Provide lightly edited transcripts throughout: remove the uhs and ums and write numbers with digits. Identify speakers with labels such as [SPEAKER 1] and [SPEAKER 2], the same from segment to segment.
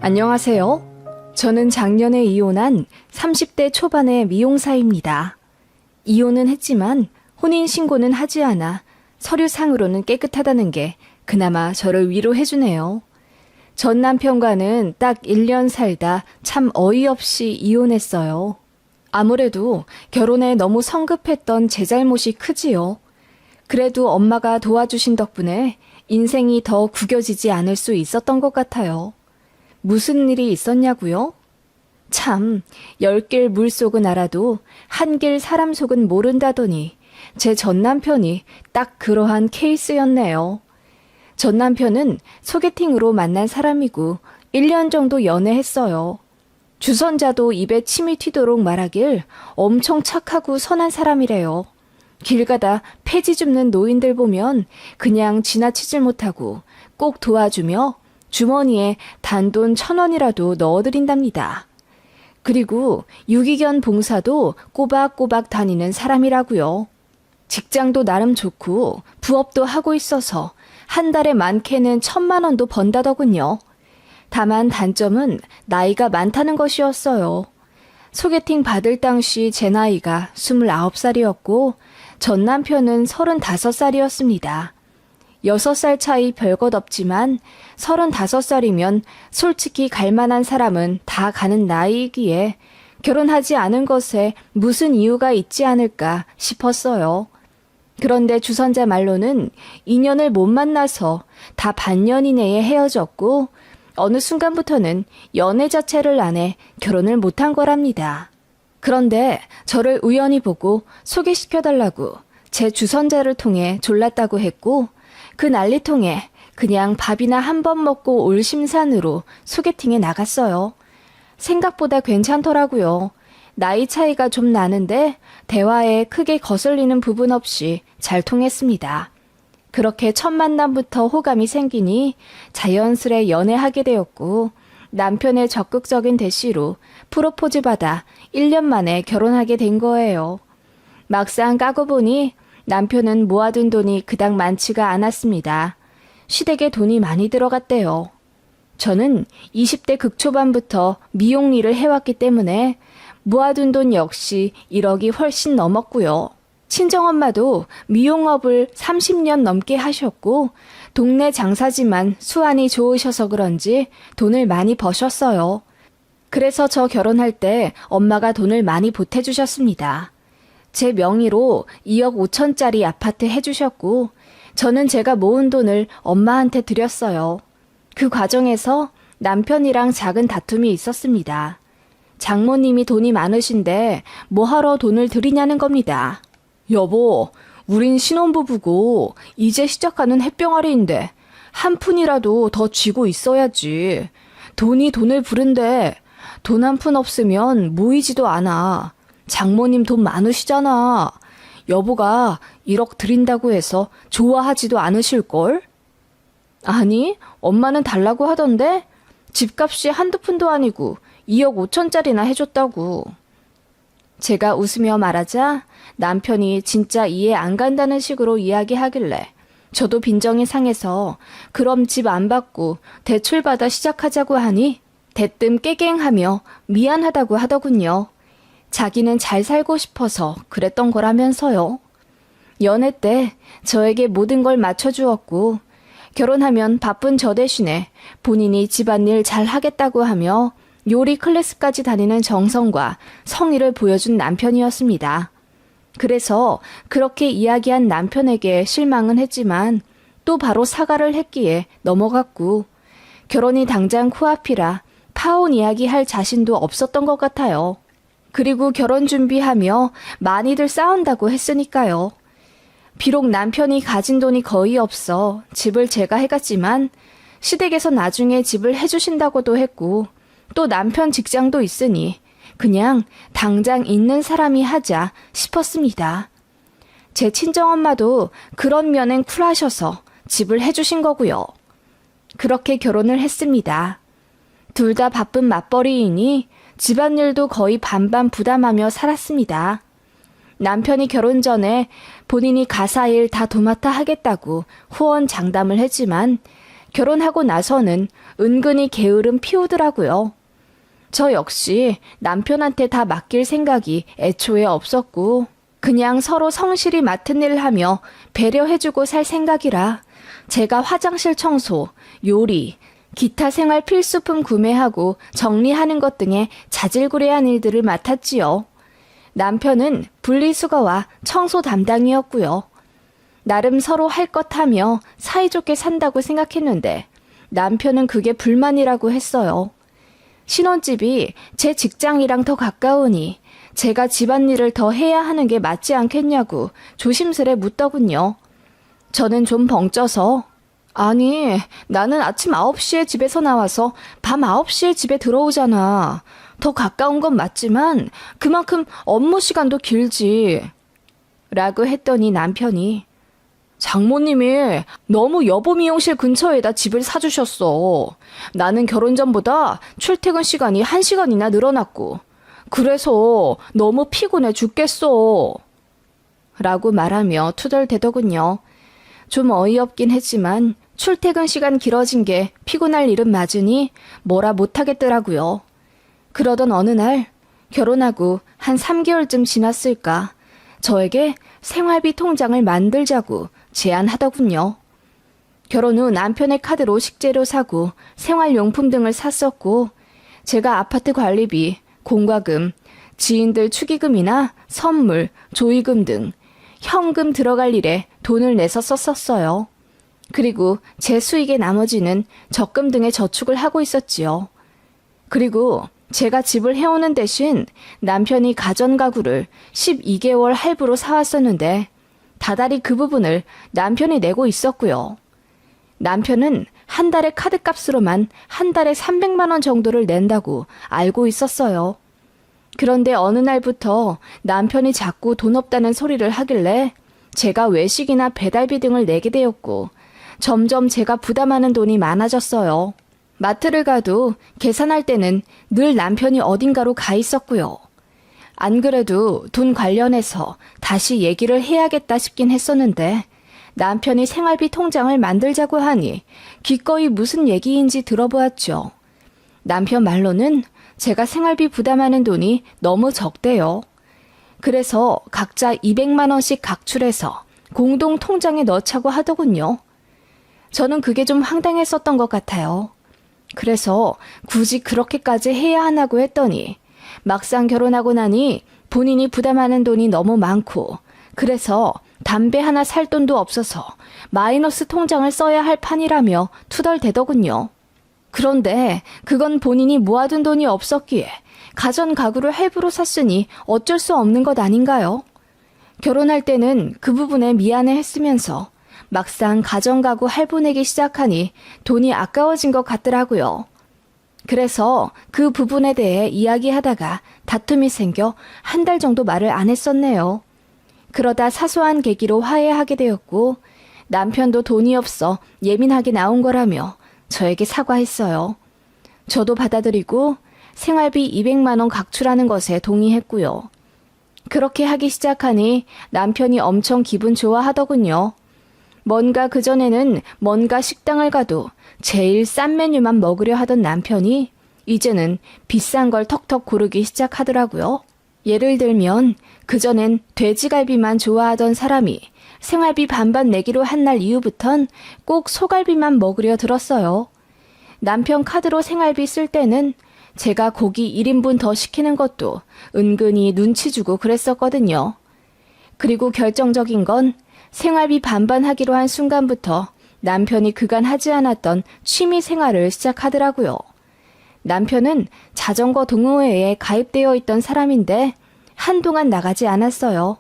[SPEAKER 1] 안녕하세요. 저는 작년에 이혼한 30대 초반의 미용사입니다. 이혼은 했지만 혼인신고는 하지 않아 서류상으로는 깨끗하다는 게 그나마 저를 위로해주네요. 전 남편과는 딱 1년 살다 참 어이없이 이혼했어요. 아무래도 결혼에 너무 성급했던 제 잘못이 크지요. 그래도 엄마가 도와주신 덕분에 인생이 더 구겨지지 않을 수 있었던 것 같아요. 무슨 일이 있었냐고요? 참, 10길 물속은 알아도 1길 사람 속은 모른다더니 제 전 남편이 딱 그러한 케이스였네요. 전 남편은 소개팅으로 만난 사람이고 1년 정도 연애했어요. 주선자도 입에 침이 튀도록 말하길 엄청 착하고 선한 사람이래요. 길 가다 폐지 줍는 노인들 보면 그냥 지나치질 못하고 꼭 도와주며 주머니에 단돈 1,000원이라도 넣어드린답니다. 그리고 유기견 봉사도 꼬박꼬박 다니는 사람이라고요. 직장도 나름 좋고 부업도 하고 있어서 한 달에 많게는 1,000만 원도 번다더군요. 다만 단점은 나이가 많다는 것이었어요. 소개팅 받을 당시 제 나이가 29살이었고 전 남편은 35살이었습니다. 6살 차이 별것 없지만 35살이면 솔직히 갈 만한 사람은 다 가는 나이이기에 결혼하지 않은 것에 무슨 이유가 있지 않을까 싶었어요. 그런데 주선자 말로는 인연을 못 만나서 다 반년 이내에 헤어졌고 어느 순간부터는 연애 자체를 안 해 결혼을 못한 거랍니다. 그런데 저를 우연히 보고 소개시켜달라고 제 주선자를 통해 졸랐다고 했고 그 난리통에 그냥 밥이나 한 번 먹고 올 심산으로 소개팅에 나갔어요. 생각보다 괜찮더라고요. 나이 차이가 좀 나는데 대화에 크게 거슬리는 부분 없이 잘 통했습니다. 그렇게 첫 만남부터 호감이 생기니 자연스레 연애하게 되었고 남편의 적극적인 대시로 프로포즈 받아 1년 만에 결혼하게 된 거예요. 막상 까고 보니 남편은 모아둔 돈이 그닥 많지가 않았습니다. 시댁에 돈이 많이 들어갔대요. 저는 20대 극초반부터 미용 일을 해왔기 때문에 모아둔 돈 역시 1억이 훨씬 넘었고요. 친정엄마도 미용업을 30년 넘게 하셨고 동네 장사지만 수완이 좋으셔서 그런지 돈을 많이 버셨어요. 그래서 저 결혼할 때 엄마가 돈을 많이 보태주셨습니다. 제 명의로 2억 5천짜리 아파트 해주셨고 저는 제가 모은 돈을 엄마한테 드렸어요. 그 과정에서 남편이랑 작은 다툼이 있었습니다. 장모님이 돈이 많으신데 뭐하러 돈을 드리냐는 겁니다. 여보, 우린 신혼부부고 이제 시작하는 햇병아리인데 한 푼이라도 더 쥐고 있어야지. 돈이 돈을 부른데 돈 한 푼 없으면 모이지도 않아. 장모님 돈 많으시잖아. 여보가 1억 드린다고 해서 좋아하지도 않으실걸? 아니, 엄마는 달라고 하던데 집값이 한두 푼도 아니고 2억 5천짜리나 해줬다고. 제가 웃으며 말하자 남편이 진짜 이해 안 간다는 식으로 이야기하길래 저도 빈정이 상해서 그럼 집 안 받고 대출받아 시작하자고 하니 대뜸 깨갱하며 미안하다고 하더군요. 자기는 잘 살고 싶어서 그랬던 거라면서요. 연애 때 저에게 모든 걸 맞춰주었고 결혼하면 바쁜 저 대신에 본인이 집안일 잘 하겠다고 하며 요리 클래스까지 다니는 정성과 성의를 보여준 남편이었습니다. 그래서 그렇게 이야기한 남편에게 실망은 했지만 또 바로 사과를 했기에 넘어갔고 결혼이 당장 코앞이라 파혼 이야기할 자신도 없었던 것 같아요. 그리고 결혼 준비하며 많이들 싸운다고 했으니까요. 비록 남편이 가진 돈이 거의 없어 집을 제가 해갔지만 시댁에서 나중에 집을 해주신다고도 했고 또 남편 직장도 있으니 그냥 당장 있는 사람이 하자 싶었습니다. 제 친정엄마도 그런 면엔 쿨하셔서 집을 해주신 거고요. 그렇게 결혼을 했습니다. 둘 다 바쁜 맞벌이이니 집안일도 거의 반반 부담하며 살았습니다. 남편이 결혼 전에 본인이 가사일 다 도맡아 하겠다고 후원장담을 했지만 결혼하고 나서는 은근히 게으름 피우더라고요. 저 역시 남편한테 다 맡길 생각이 애초에 없었고 그냥 서로 성실히 맡은 일을 하며 배려해주고 살 생각이라 제가 화장실 청소, 요리, 기타 생활 필수품 구매하고 정리하는 것 등의 자질구레한 일들을 맡았지요. 남편은 분리수거와 청소 담당이었고요. 나름 서로 할 것 하며 사이좋게 산다고 생각했는데 남편은 그게 불만이라고 했어요. 신혼집이 제 직장이랑 더 가까우니 제가 집안일을 더 해야 하는 게 맞지 않겠냐고 조심스레 묻더군요. 저는 좀 벙쪄서 아니, 나는 아침 9시에 집에서 나와서 밤 9시에 집에 들어오잖아. 더 가까운 건 맞지만 그만큼 업무 시간도 길지. 라고 했더니 남편이 장모님이 너무 여보 미용실 근처에다 집을 사주셨어. 나는 결혼 전보다 출퇴근 시간이 1시간이나 늘어났고 그래서 너무 피곤해 죽겠어. 라고 말하며 투덜대더군요. 좀 어이없긴 했지만 출퇴근 시간 길어진 게 피곤할 일은 맞으니 뭐라 못하겠더라고요. 그러던 어느 날 결혼하고 한 3개월쯤 지났을까 저에게 생활비 통장을 만들자고 제안하더군요. 결혼 후 남편의 카드로 식재료 사고 생활용품 등을 샀었고 제가 아파트 관리비, 공과금, 지인들 축의금이나 선물, 조의금 등 현금 들어갈 일에 돈을 내서 썼었어요. 그리고 제 수익의 나머지는 적금 등의 저축을 하고 있었지요. 그리고 제가 집을 해오는 대신 남편이 가전가구를 12개월 할부로 사왔었는데 다달이 그 부분을 남편이 내고 있었고요. 남편은 한 달에 카드값으로만 한 달에 300만 원 정도를 낸다고 알고 있었어요. 그런데 어느 날부터 남편이 자꾸 돈 없다는 소리를 하길래 제가 외식이나 배달비 등을 내게 되었고 점점 제가 부담하는 돈이 많아졌어요. 마트를 가도 계산할 때는 늘 남편이 어딘가로 가 있었고요. 안 그래도 돈 관련해서 다시 얘기를 해야겠다 싶긴 했었는데 남편이 생활비 통장을 만들자고 하니 기꺼이 무슨 얘기인지 들어보았죠. 남편 말로는 제가 생활비 부담하는 돈이 너무 적대요. 그래서 각자 200만 원씩 각출해서 공동 통장에 넣자고 하더군요. 저는 그게 좀 황당했었던 것 같아요. 그래서 굳이 그렇게까지 해야 하나고 했더니 막상 결혼하고 나니 본인이 부담하는 돈이 너무 많고 그래서 담배 하나 살 돈도 없어서 마이너스 통장을 써야 할 판이라며 투덜대더군요. 그런데 그건 본인이 모아둔 돈이 없었기에 가전 가구를 할부로 샀으니 어쩔 수 없는 것 아닌가요? 결혼할 때는 그 부분에 미안해 했으면서 막상 가전가구 할부 내기 시작하니 돈이 아까워진 것 같더라고요. 그래서 그 부분에 대해 이야기하다가 다툼이 생겨 한 달 정도 말을 안 했었네요. 그러다 사소한 계기로 화해하게 되었고 남편도 돈이 없어 예민하게 나온 거라며 저에게 사과했어요. 저도 받아들이고 생활비 200만 원 각출하는 것에 동의했고요. 그렇게 하기 시작하니 남편이 엄청 기분 좋아하더군요. 뭔가 그전에는 뭔가 식당을 가도 제일 싼 메뉴만 먹으려 하던 남편이 이제는 비싼 걸 턱턱 고르기 시작하더라고요. 예를 들면 그전엔 돼지갈비만 좋아하던 사람이 생활비 반반 내기로 한 날 이후부턴 꼭 소갈비만 먹으려 들었어요. 남편 카드로 생활비 쓸 때는 제가 고기 1인분 더 시키는 것도 은근히 눈치 주고 그랬었거든요. 그리고 결정적인 건 생활비 반반 하기로 한 순간부터 남편이 그간 하지 않았던 취미 생활을 시작하더라고요. 남편은 자전거 동호회에 가입되어 있던 사람인데 한동안 나가지 않았어요.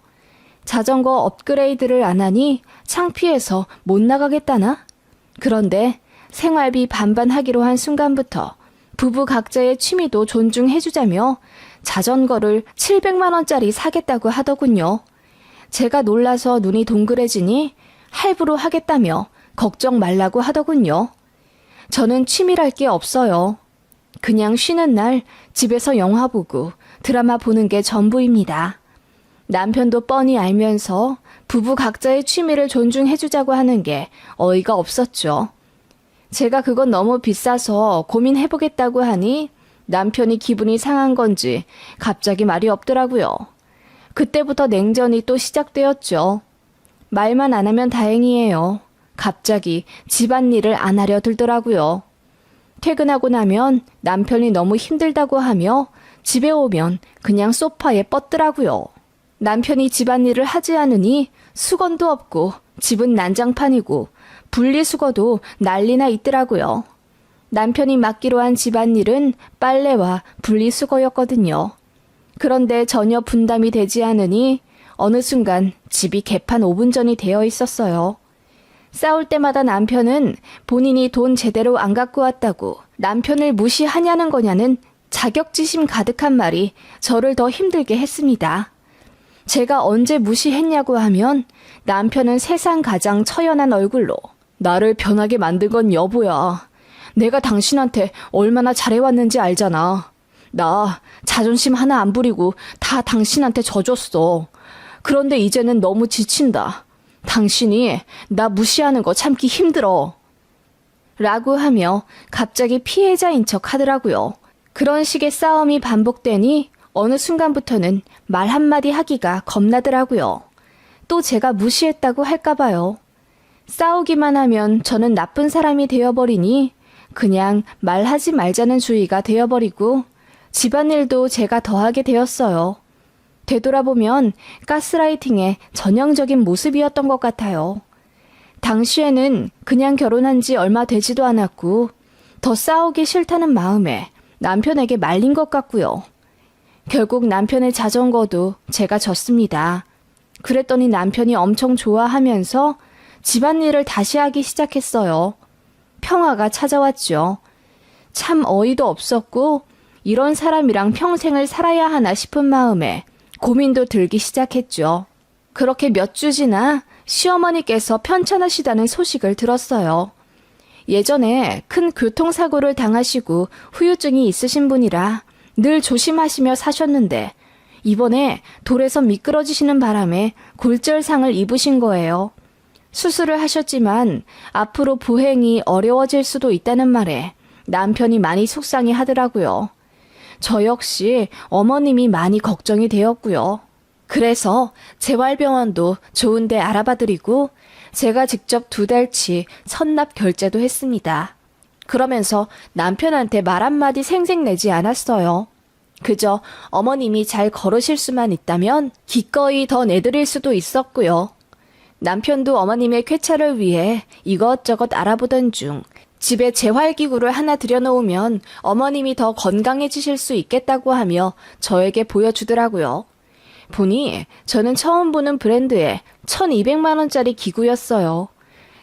[SPEAKER 1] 자전거 업그레이드를 안 하니 창피해서 못 나가겠다나? 그런데 생활비 반반 하기로 한 순간부터 부부 각자의 취미도 존중해주자며 자전거를 700만 원짜리 사겠다고 하더군요. 제가 놀라서 눈이 동그래지니 할부로 하겠다며 걱정 말라고 하더군요. 저는 취미랄 게 없어요. 그냥 쉬는 날 집에서 영화 보고 드라마 보는 게 전부입니다. 남편도 뻔히 알면서 부부 각자의 취미를 존중해주자고 하는 게 어이가 없었죠. 제가 그건 너무 비싸서 고민해보겠다고 하니 남편이 기분이 상한 건지 갑자기 말이 없더라고요. 그때부터 냉전이 또 시작되었죠. 말만 안 하면 다행이에요. 갑자기 집안일을 안 하려 들더라고요. 퇴근하고 나면 남편이 너무 힘들다고 하며 집에 오면 그냥 소파에 뻗더라고요. 남편이 집안일을 하지 않으니 수건도 없고 집은 난장판이고 분리수거도 난리나 있더라고요. 남편이 맡기로 한 집안일은 빨래와 분리수거였거든요. 그런데 전혀 분담이 되지 않으니 어느 순간 집이 개판 5분 전이 되어 있었어요. 싸울 때마다 남편은 본인이 돈 제대로 안 갖고 왔다고 남편을 무시하냐는 거냐는 자격지심 가득한 말이 저를 더 힘들게 했습니다. 제가 언제 무시했냐고 하면 남편은 세상 가장 처연한 얼굴로 나를 변하게 만든 건 여보야. 내가 당신한테 얼마나 잘해왔는지 알잖아. 나 자존심 하나 안 부리고 다 당신한테 져줬어. 그런데 이제는 너무 지친다. 당신이 나 무시하는 거 참기 힘들어. 라고 하며 갑자기 피해자인 척 하더라고요. 그런 식의 싸움이 반복되니 어느 순간부터는 말 한마디 하기가 겁나더라고요. 또 제가 무시했다고 할까봐요. 싸우기만 하면 저는 나쁜 사람이 되어버리니 그냥 말하지 말자는 주의가 되어버리고 집안일도 제가 더 하게 되었어요. 되돌아보면 가스라이팅의 전형적인 모습이었던 것 같아요. 당시에는 그냥 결혼한 지 얼마 되지도 않았고 더 싸우기 싫다는 마음에 남편에게 말린 것 같고요. 결국 남편의 자전거도 제가 졌습니다. 그랬더니 남편이 엄청 좋아하면서 집안일을 다시 하기 시작했어요. 평화가 찾아왔죠. 참 어이도 없었고 이런 사람이랑 평생을 살아야 하나 싶은 마음에 고민도 들기 시작했죠. 그렇게 몇 주 지나 시어머니께서 편찮으시다는 소식을 들었어요. 예전에 큰 교통사고를 당하시고 후유증이 있으신 분이라 늘 조심하시며 사셨는데 이번에 돌에서 미끄러지시는 바람에 골절상을 입으신 거예요. 수술을 하셨지만 앞으로 보행이 어려워질 수도 있다는 말에 남편이 많이 속상해 하더라고요. 저 역시 어머님이 많이 걱정이 되었고요. 그래서 재활병원도 좋은데 알아봐드리고 제가 직접 2달치 선납 결제도 했습니다. 그러면서 남편한테 말 한마디 생색내지 않았어요. 그저 어머님이 잘 걸으실 수만 있다면 기꺼이 더 내드릴 수도 있었고요. 남편도 어머님의 쾌차를 위해 이것저것 알아보던 중 집에 재활기구를 하나 들여놓으면 어머님이 더 건강해지실 수 있겠다고 하며 저에게 보여주더라고요. 보니 저는 처음 보는 브랜드의 1,200만 원짜리 기구였어요.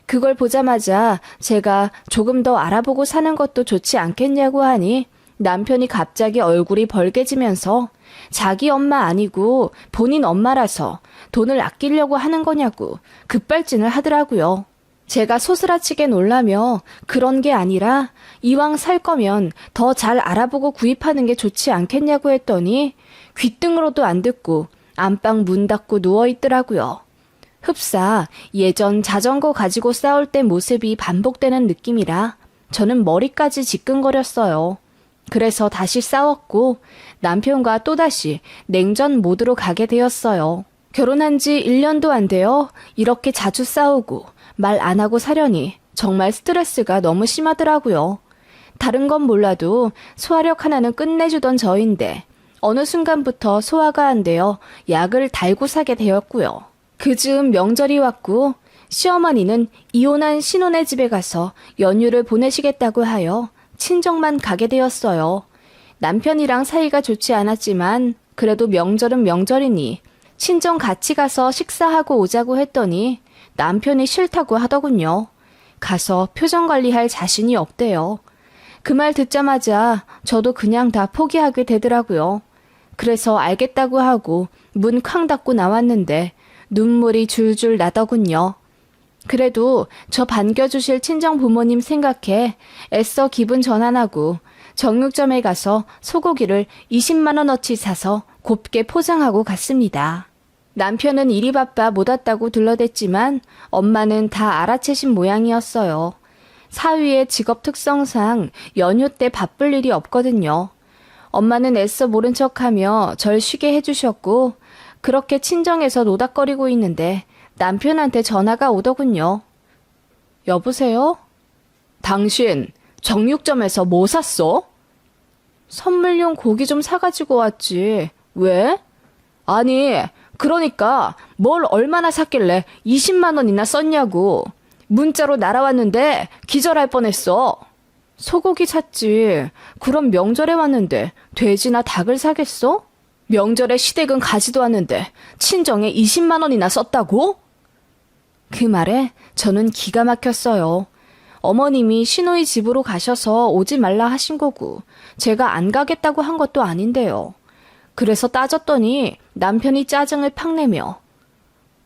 [SPEAKER 1] 그걸 보자마자 제가 조금 더 알아보고 사는 것도 좋지 않겠냐고 하니 남편이 갑자기 얼굴이 벌개지면서 자기 엄마 아니고 본인 엄마라서 돈을 아끼려고 하는 거냐고 급발진을 하더라고요. 제가 소스라치게 놀라며 그런 게 아니라 이왕 살 거면 더 잘 알아보고 구입하는 게 좋지 않겠냐고 했더니 귓등으로도 안 듣고 안방 문 닫고 누워있더라고요. 흡사 예전 자전거 가지고 싸울 때 모습이 반복되는 느낌이라 저는 머리까지 지끈거렸어요. 그래서 다시 싸웠고 남편과 또다시 냉전 모드로 가게 되었어요. 결혼한 지 1년도 안 되어 이렇게 자주 싸우고 말 안 하고 사려니 정말 스트레스가 너무 심하더라고요. 다른 건 몰라도 소화력 하나는 끝내주던 저인데 어느 순간부터 소화가 안 되어 약을 달고 사게 되었고요. 그 즈음 명절이 왔고 시어머니는 이혼한 신혼의 집에 가서 연휴를 보내시겠다고 하여 친정만 가게 되었어요. 남편이랑 사이가 좋지 않았지만 그래도 명절은 명절이니 친정 같이 가서 식사하고 오자고 했더니 남편이 싫다고 하더군요. 가서 표정 관리할 자신이 없대요. 그 말 듣자마자 저도 그냥 다 포기하게 되더라고요. 그래서 알겠다고 하고 문 쾅 닫고 나왔는데 눈물이 줄줄 나더군요. 그래도 저 반겨주실 친정 부모님 생각해 애써 기분 전환하고 정육점에 가서 소고기를 20만 원어치 사서 곱게 포장하고 갔습니다. 남편은 일이 바빠 못 왔다고 둘러댔지만 엄마는 다 알아채신 모양이었어요. 사위의 직업 특성상 연휴 때 바쁠 일이 없거든요. 엄마는 애써 모른 척하며 절 쉬게 해주셨고 그렇게 친정에서 노닥거리고 있는데 남편한테 전화가 오더군요. 여보세요? 당신 정육점에서 뭐 샀어? 선물용 고기 좀 사가지고 왔지. 왜? 아니, 그러니까 뭘 얼마나 샀길래 20만 원이나 썼냐고. 문자로 날아왔는데 기절할 뻔했어. 소고기 샀지. 그럼 명절에 왔는데 돼지나 닭을 사겠어? 명절에 시댁은 가지도 않는데 친정에 20만 원이나 썼다고? 그 말에 저는 기가 막혔어요. 어머님이 시누이 집으로 가셔서 오지 말라 하신 거고 제가 안 가겠다고 한 것도 아닌데요. 그래서 따졌더니 남편이 짜증을 팍 내며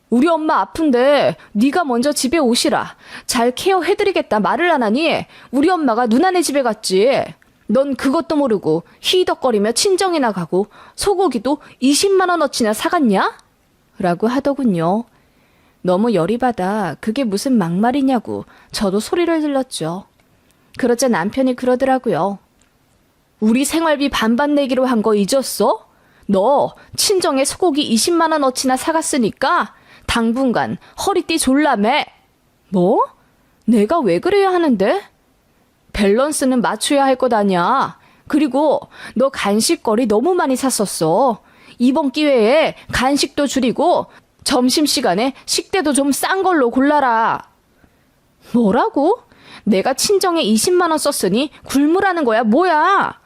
[SPEAKER 1] 우리 엄마 아픈데 네가 먼저 집에 오시라. 잘 케어해드리겠다 말을 안 하니 우리 엄마가 누나네 집에 갔지. 넌 그것도 모르고 히덕거리며 친정이나 가고 소고기도 20만 원어치나 사갔냐? 라고 하더군요. 너무 열이 받아 그게 무슨 막말이냐고 저도 소리를 질렀죠. 그러자 남편이 그러더라고요. 우리 생활비 반반 내기로 한 거 잊었어? 너 친정에 소고기 20만 원어치나 사갔으니까 당분간 허리띠 졸라매. 뭐? 내가 왜 그래야 하는데? 밸런스는 맞춰야 할 것 아냐. 그리고 너 간식거리 너무 많이 샀었어. 이번 기회에 간식도 줄이고 점심시간에 식대도 좀 싼 걸로 골라라. 뭐라고? 내가 친정에 20만 원 썼으니 굶으라는 거야 뭐야?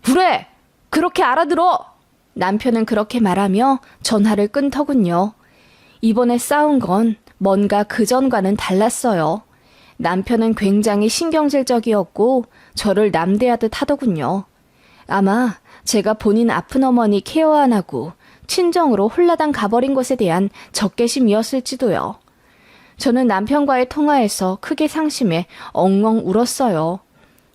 [SPEAKER 1] 그래, 그렇게 알아들어. 남편은 그렇게 말하며 전화를 끊더군요. 이번에 싸운 건 뭔가 그전과는 달랐어요. 남편은 굉장히 신경질적이었고 저를 남대하듯 하더군요. 아마 제가 본인 아픈 어머니 케어 안 하고 친정으로 홀라당 가버린 것에 대한 적개심이었을지도요. 저는 남편과의 통화에서 크게 상심해 엉엉 울었어요.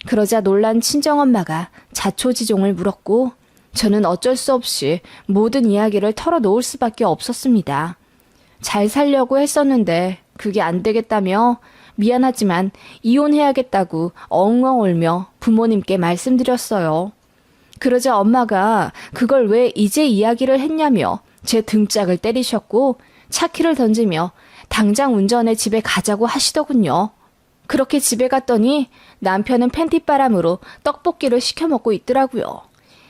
[SPEAKER 1] 그러자 놀란 친정엄마가 자초지종을 물었고 저는 어쩔 수 없이 모든 이야기를 털어놓을 수밖에 없었습니다. 잘 살려고 했었는데 그게 안 되겠다며 미안하지만 이혼해야겠다고 엉엉 울며 부모님께 말씀드렸어요. 그러자 엄마가 그걸 왜 이제 이야기를 했냐며 제 등짝을 때리셨고 차키를 던지며 당장 운전해 집에 가자고 하시더군요. 그렇게 집에 갔더니 남편은 팬티바람으로 떡볶이를 시켜 먹고 있더라고요.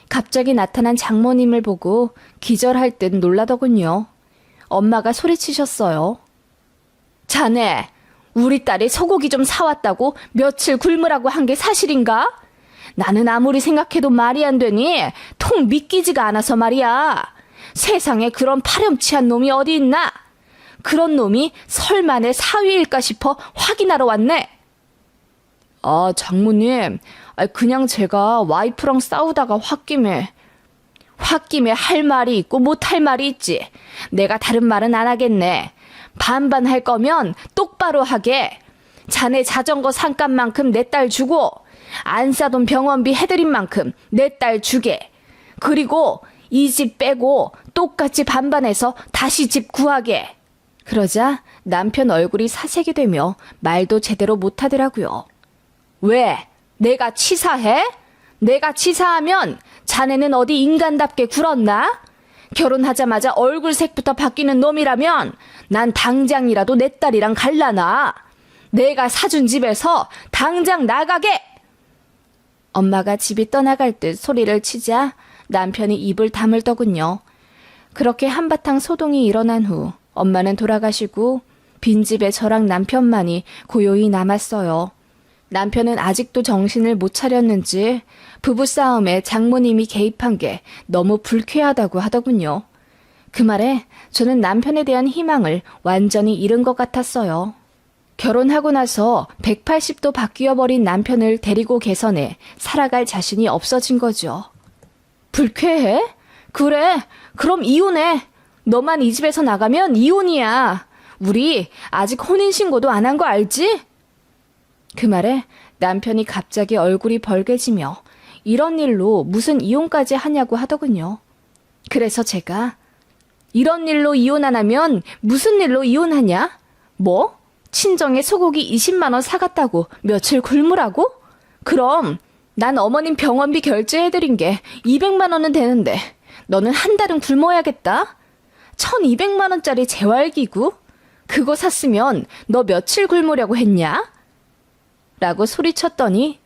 [SPEAKER 1] 갑자기 나타난 장모님을 보고 기절할 듯 놀라더군요. 엄마가 소리치셨어요. 자네, 우리 딸이 소고기 좀 사왔다고 며칠 굶으라고 한 게 사실인가? 나는 아무리 생각해도 말이 안 되니 통 믿기지가 않아서 말이야. 세상에 그런 파렴치한 놈이 어디 있나? 그런 놈이 설마 내 사위일까 싶어 확인하러 왔네. 아, 장모님, 그냥 제가 와이프랑 싸우다가 홧김에 할 말이 있고 못할 말이 있지. 내가 다른 말은 안 하겠네. 반반 할 거면 똑바로 하게. 자네 자전거 산값만큼 내 딸 주고 안 싸돈 병원비 해드린 만큼 내 딸 주게. 그리고 이 집 빼고 똑같이 반반해서 다시 집 구하게. 그러자 남편 얼굴이 사색이 되며 말도 제대로 못하더라고요. 왜? 내가 치사해? 내가 치사하면 자네는 어디 인간답게 굴었나? 결혼하자마자 얼굴색부터 바뀌는 놈이라면 난 당장이라도 내 딸이랑 갈라나. 내가 사준 집에서 당장 나가게! 엄마가 집이 떠나갈 듯 소리를 치자 남편이 입을 다물더군요. 그렇게 한바탕 소동이 일어난 후 엄마는 돌아가시고 빈집에 저랑 남편만이 고요히 남았어요. 남편은 아직도 정신을 못 차렸는지 부부싸움에 장모님이 개입한 게 너무 불쾌하다고 하더군요. 그 말에 저는 남편에 대한 희망을 완전히 잃은 것 같았어요. 결혼하고 나서 180도 바뀌어버린 남편을 데리고 개선해 살아갈 자신이 없어진 거죠. 불쾌해? 그래, 그럼 이혼해. 너만 이 집에서 나가면 이혼이야. 우리 아직 혼인신고도 안 한 거 알지? 그 말에 남편이 갑자기 얼굴이 벌개지며 이런 일로 무슨 이혼까지 하냐고 하더군요. 그래서 제가 이런 일로 이혼 안 하면 무슨 일로 이혼하냐? 뭐? 친정에 소고기 20만 원 사갔다고 며칠 굶으라고? 그럼 난 어머님 병원비 결제해드린 게 200만 원은 되는데 너는 한 달은 굶어야겠다? 1200만 원짜리 재활기구? 그거 샀으면 너 며칠 굶으려고 했냐? 라고 소리쳤더니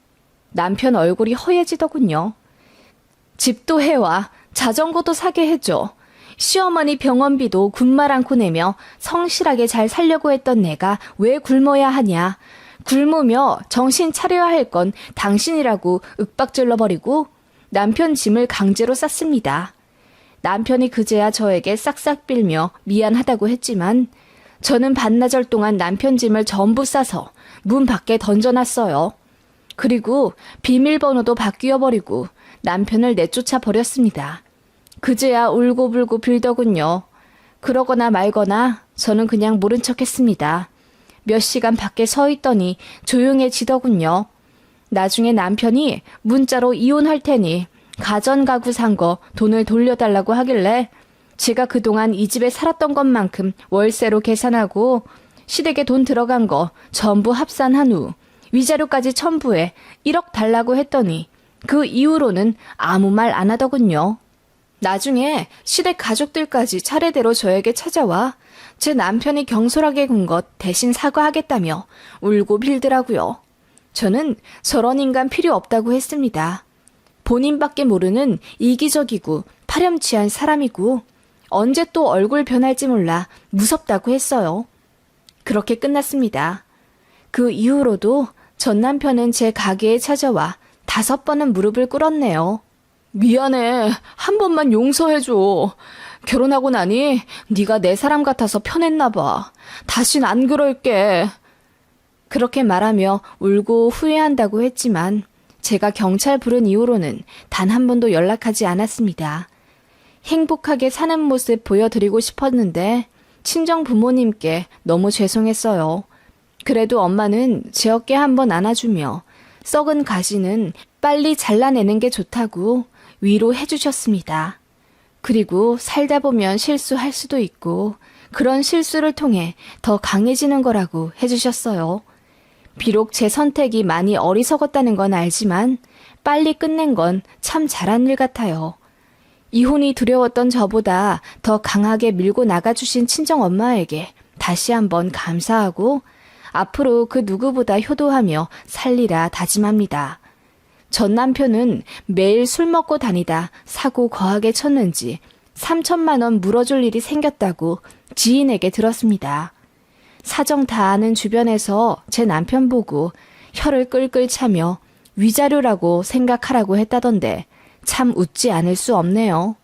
[SPEAKER 1] 남편 얼굴이 허해지더군요. 집도 해와 자전거도 사게 해줘. 시어머니 병원비도 군말 않고 내며 성실하게 잘 살려고 했던 내가 왜 굶어야 하냐. 굶으며 정신 차려야 할 건 당신이라고 윽박질러버리고 남편 짐을 강제로 쌌습니다. 남편이 그제야 저에게 싹싹 빌며 미안하다고 했지만 저는 반나절 동안 남편 짐을 전부 싸서 문 밖에 던져놨어요. 그리고 비밀번호도 바뀌어버리고 남편을 내쫓아 버렸습니다. 그제야 울고불고 빌더군요. 그러거나 말거나 저는 그냥 모른 척했습니다. 몇 시간 밖에 서 있더니 조용해지더군요. 나중에 남편이 문자로 이혼할 테니 가전가구 산 거 돈을 돌려달라고 하길래 제가 그동안 이 집에 살았던 것만큼 월세로 계산하고 시댁에 돈 들어간 거 전부 합산한 후 위자료까지 첨부해 1억 달라고 했더니 그 이후로는 아무 말 안 하더군요. 나중에 시댁 가족들까지 차례대로 저에게 찾아와 제 남편이 경솔하게 군 것 대신 사과하겠다며 울고 빌더라고요. 저는 저런 인간 필요 없다고 했습니다. 본인밖에 모르는 이기적이고 파렴치한 사람이고 언제 또 얼굴 변할지 몰라 무섭다고 했어요. 그렇게 끝났습니다. 그 이후로도 전 남편은 제 가게에 찾아와 5번은 무릎을 꿇었네요. 미안해. 한 번만 용서해줘. 결혼하고 나니 네가 내 사람 같아서 편했나 봐. 다신 안 그럴게. 그렇게 말하며 울고 후회한다고 했지만 제가 경찰 부른 이후로는 단 한 번도 연락하지 않았습니다. 행복하게 사는 모습 보여드리고 싶었는데 친정 부모님께 너무 죄송했어요. 그래도 엄마는 제 어깨 한번 안아주며 썩은 가시는 빨리 잘라내는 게 좋다고 위로해 주셨습니다. 그리고 살다 보면 실수할 수도 있고 그런 실수를 통해 더 강해지는 거라고 해주셨어요. 비록 제 선택이 많이 어리석었다는 건 알지만 빨리 끝낸 건 참 잘한 일 같아요. 이혼이 두려웠던 저보다 더 강하게 밀고 나가주신 친정엄마에게 다시 한번 감사하고 앞으로 그 누구보다 효도하며 살리라 다짐합니다. 전 남편은 매일 술 먹고 다니다 사고 거하게 쳤는지 3천만 원 물어줄 일이 생겼다고 지인에게 들었습니다. 사정 다 아는 주변에서 제 남편 보고 혀를 끌끌 차며 위자료라고 생각하라고 했다던데 참 웃지 않을 수 없네요.